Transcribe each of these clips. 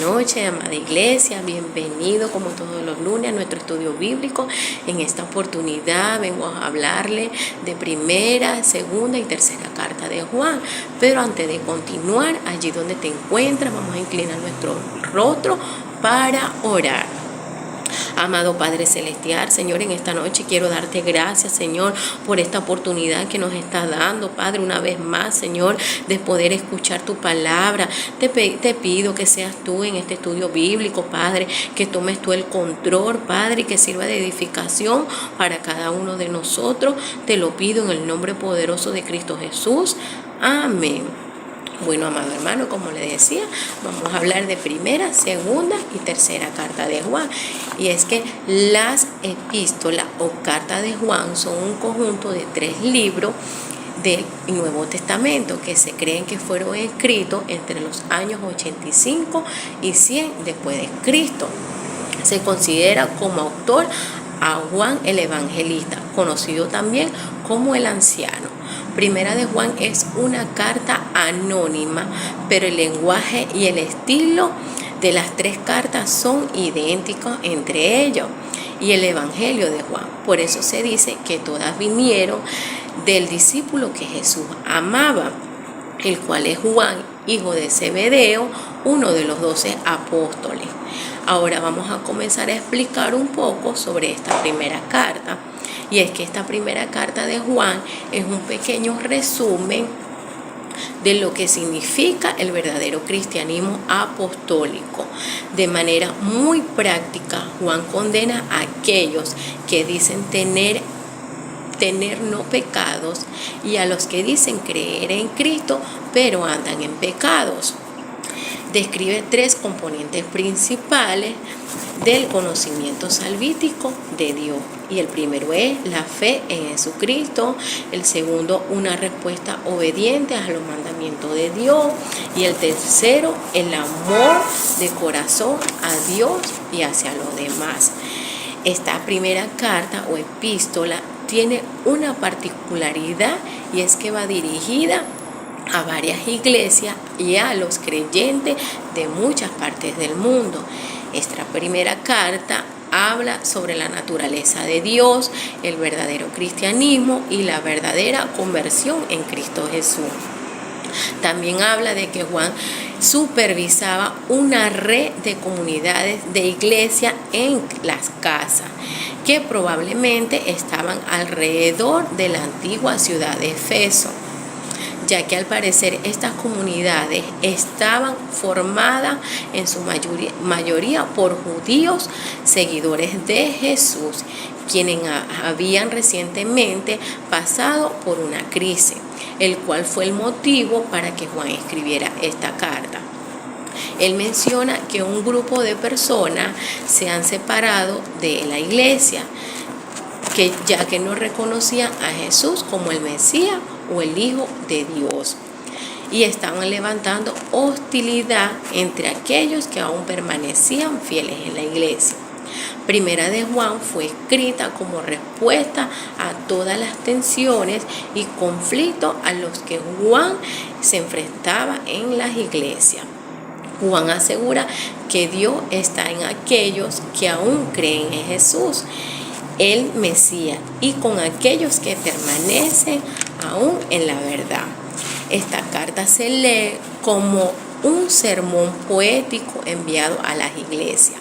noches, amada iglesia. Bienvenido como todos los lunes a nuestro estudio bíblico. En esta oportunidad vengo a hablarle de primera, segunda y tercera carta de Juan. Pero antes de continuar, allí donde te encuentras, vamos a inclinar nuestro rostro para orar. Amado Padre Celestial, Señor, en esta noche quiero darte gracias, Señor, por esta oportunidad que nos está dando, Padre, una vez más, Señor, de poder escuchar tu palabra. Te pido que seas tú en este estudio bíblico, Padre, que tomes tú el control, Padre, y que sirva de edificación para cada uno de nosotros. Te lo pido en el nombre poderoso de Cristo Jesús. Amén. Bueno, amado hermano, como le decía, vamos a hablar de primera, segunda y tercera carta de Juan. Y es que las epístolas o cartas de Juan son un conjunto de 3 libros del Nuevo Testamento que se creen que fueron escritos entre los años 85 y 100 después de Cristo. Se considera como autor a Juan el Evangelista, conocido también como el Anciano. Primera de Juan es una carta anónima, pero el lenguaje y el estilo de las 3 cartas son idénticos entre ellos y el Evangelio de Juan. Por eso se dice que todas vinieron del discípulo que Jesús amaba, el cual es Juan, hijo de Zebedeo, uno de los 12 apóstoles. Ahora vamos a comenzar a explicar un poco sobre esta primera carta. Y es que esta primera carta de Juan es un pequeño resumen de lo que significa el verdadero cristianismo apostólico. De manera muy práctica, Juan condena a aquellos que dicen tener no pecados y a los que dicen creer en Cristo, pero andan en pecados. Describe 3 componentes principales del conocimiento salvífico de Dios. Y el primero es la fe en Jesucristo. El segundo, una respuesta obediente a los mandamientos de Dios. Y el tercero, el amor de corazón a Dios y hacia los demás. Esta primera carta o epístola tiene una particularidad y es que va dirigida a varias iglesias y a los creyentes de muchas partes del mundo. Esta primera carta habla sobre la naturaleza de Dios, el verdadero cristianismo y la verdadera conversión en Cristo Jesús. También habla de que Juan supervisaba una red de comunidades de iglesia en las casas que probablemente estaban alrededor de la antigua ciudad de Efeso, ya que al parecer estas comunidades estaban formadas en su mayoría por judíos seguidores de Jesús, quienes habían recientemente pasado por una crisis, el cual fue el motivo para que Juan escribiera esta carta. Él menciona que un grupo de personas se han separado de la iglesia, ya que no reconocían a Jesús como el Mesías o el Hijo de Dios, y estaban levantando hostilidad entre aquellos que aún permanecían fieles en la iglesia. Primera de Juan fue escrita como respuesta a todas las tensiones y conflictos a los que Juan se enfrentaba en las iglesias. Juan asegura que Dios está en aquellos que aún creen en Jesús, el Mesías, y con aquellos que permanecen aún en la verdad. Esta carta se lee como un sermón poético enviado a las iglesias.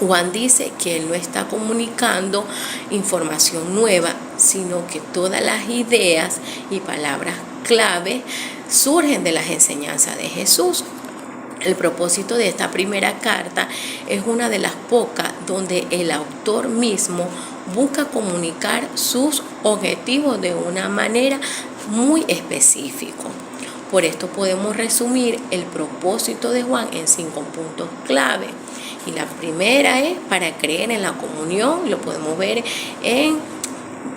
Juan dice que él no está comunicando información nueva, sino que todas las ideas y palabras clave surgen de las enseñanzas de Jesús. El propósito de esta primera carta es una de las pocas donde el autor mismo busca comunicar sus objetivos de una manera muy específica. Por esto podemos resumir el propósito de Juan en 5 puntos clave. Y la primera es para creer en la comunión, lo podemos ver en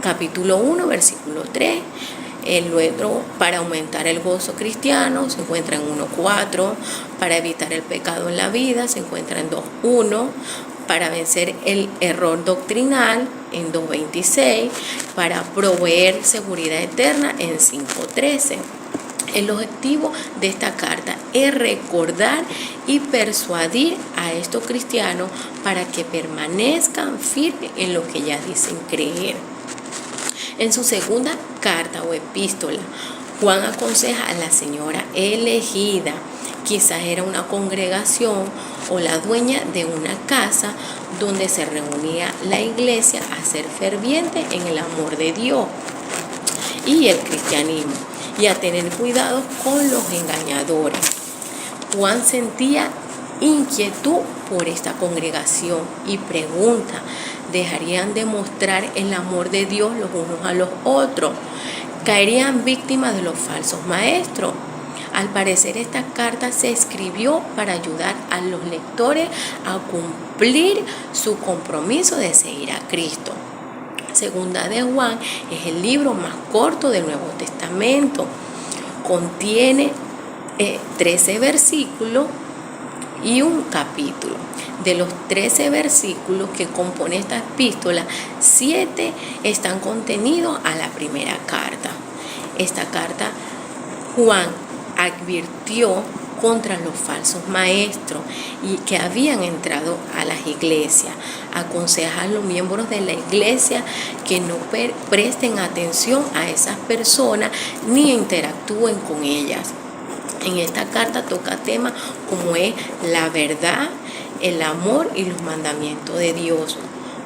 capítulo 1, versículo 3. Luego, para aumentar el gozo cristiano, se encuentra en 1.4. Para evitar el pecado en la vida, se encuentra en 2.1. Para vencer el error doctrinal, en 2.26. Para proveer seguridad eterna, en 5.13. El objetivo de esta carta es recordar y persuadir a estos cristianos para que permanezcan firmes en lo que ya dicen creer. En su segunda carta o epístola, Juan aconseja a la señora elegida. Quizás era una congregación o la dueña de una casa donde se reunía la iglesia a ser ferviente en el amor de Dios y el cristianismo, y a tener cuidado con los engañadores. Juan sentía inquietud por esta congregación y pregunta: ¿dejarían de mostrar el amor de Dios los unos a los otros? ¿Caerían víctimas de los falsos maestros? Al parecer, esta carta se escribió para ayudar a los lectores a cumplir su compromiso de seguir a Cristo. Segunda de Juan es el libro más corto del Nuevo Testamento. Contiene 13 versículos y un capítulo. De los 13 versículos que compone esta epístola, 7 están contenidos a la primera carta. Esta carta, Juan advirtió contra los falsos maestros y que habían entrado a las iglesias. Aconseja a los miembros de la iglesia que no presten atención a esas personas ni interactúen con ellas. En esta carta toca temas como es la verdad, el amor y los mandamientos de Dios.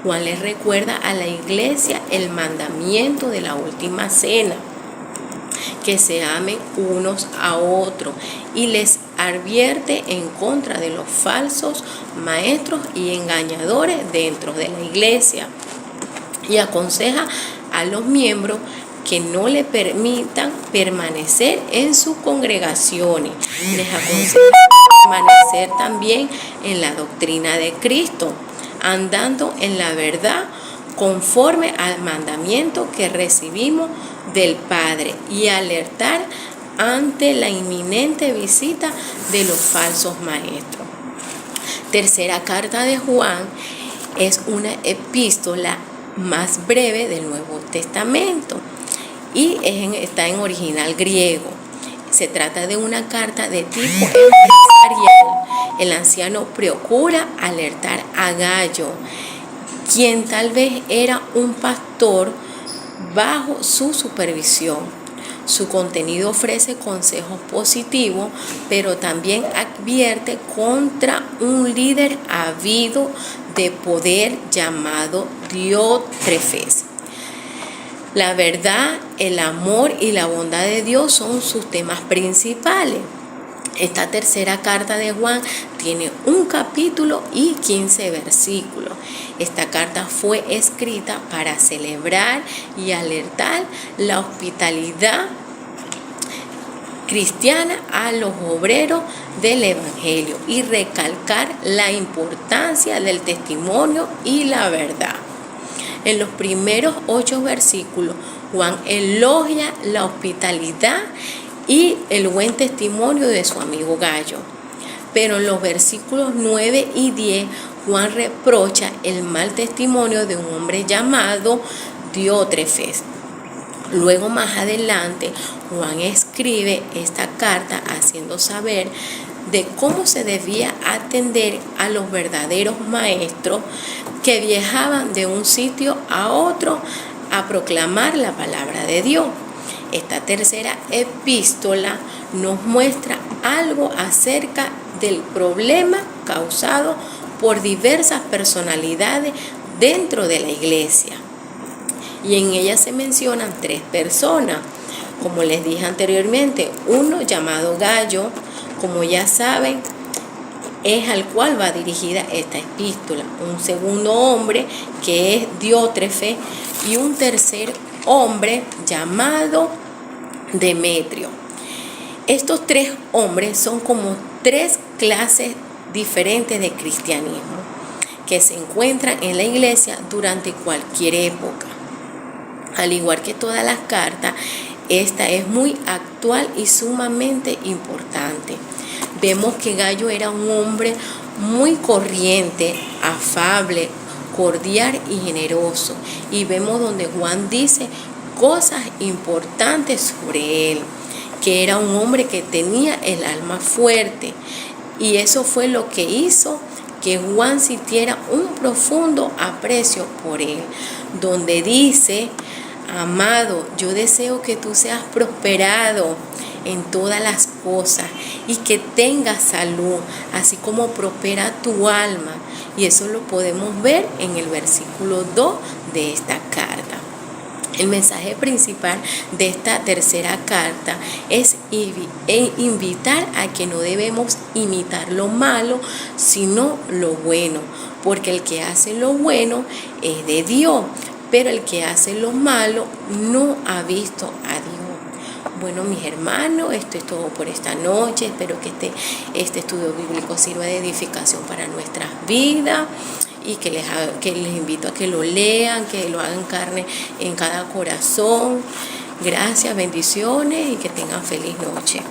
Juan les recuerda a la iglesia el mandamiento de la última cena, que se amen unos a otros, y les advierte en contra de los falsos maestros y engañadores dentro de la iglesia, y aconseja a los miembros que no le permitan permanecer en sus congregaciones. Les aconseja permanecer también en la doctrina de Cristo, andando en la verdad conforme al mandamiento que recibimos del Padre, y alertar ante la inminente visita de los falsos maestros. Tercera carta de Juan es una epístola más breve del Nuevo Testamento y está en original griego. Se trata de una carta de tipo empresarial. El anciano procura alertar a Gayo, quien tal vez era un pastor bajo su supervisión. Su contenido ofrece consejos positivos, pero también advierte contra un líder ávido de poder llamado Diótrefes. La verdad, el amor y la bondad de Dios son sus temas principales. Esta tercera carta de Juan tiene un capítulo y 15 versículos. Esta carta fue escrita para celebrar y alertar la hospitalidad cristiana a los obreros del Evangelio y recalcar la importancia del testimonio y la verdad. En los primeros 8 versículos, Juan elogia la hospitalidad y el buen testimonio de su amigo Gayo. Pero en los versículos 9 y 10, Juan reprocha el mal testimonio de un hombre llamado Diótrefes. Luego, más adelante, Juan escribe esta carta haciendo saber de cómo se debía atender a los verdaderos maestros que viajaban de un sitio a otro a proclamar la palabra de Dios. Esta tercera epístola nos muestra algo acerca del problema causado por diversas personalidades dentro de la iglesia. Y en ella se mencionan 3 personas, como les dije anteriormente. Uno llamado Gayo, como ya saben, es al cual va dirigida esta epístola. Un segundo hombre que es Diótrefes, y un tercer hombre llamado Demetrio. Estos 3 hombres son como 3 clases diferentes de cristianismo que se encuentran en la iglesia durante cualquier época. Al igual que todas las cartas, esta es muy actual y sumamente importante. Vemos que Gayo era un hombre muy corriente, afable, cordial y generoso. Y vemos donde Juan dice cosas importantes sobre él, que era un hombre que tenía el alma fuerte. Y eso fue lo que hizo que Juan sintiera un profundo aprecio por él, donde dice: amado, yo deseo que tú seas prosperado en todas las cosas y que tengas salud, así como prospera tu alma. Y eso lo podemos ver en el versículo 2 de esta carta. El mensaje principal de esta tercera carta es invitar a que no debemos imitar lo malo, sino lo bueno, porque el que hace lo bueno es de Dios, pero el que hace lo malo no ha visto a Dios. Bueno, mis hermanos, esto es todo por esta noche. Espero que este estudio bíblico sirva de edificación para nuestras vidas y que les invito a que lo lean, que lo hagan carne en cada corazón. Gracias, bendiciones y que tengan feliz noche.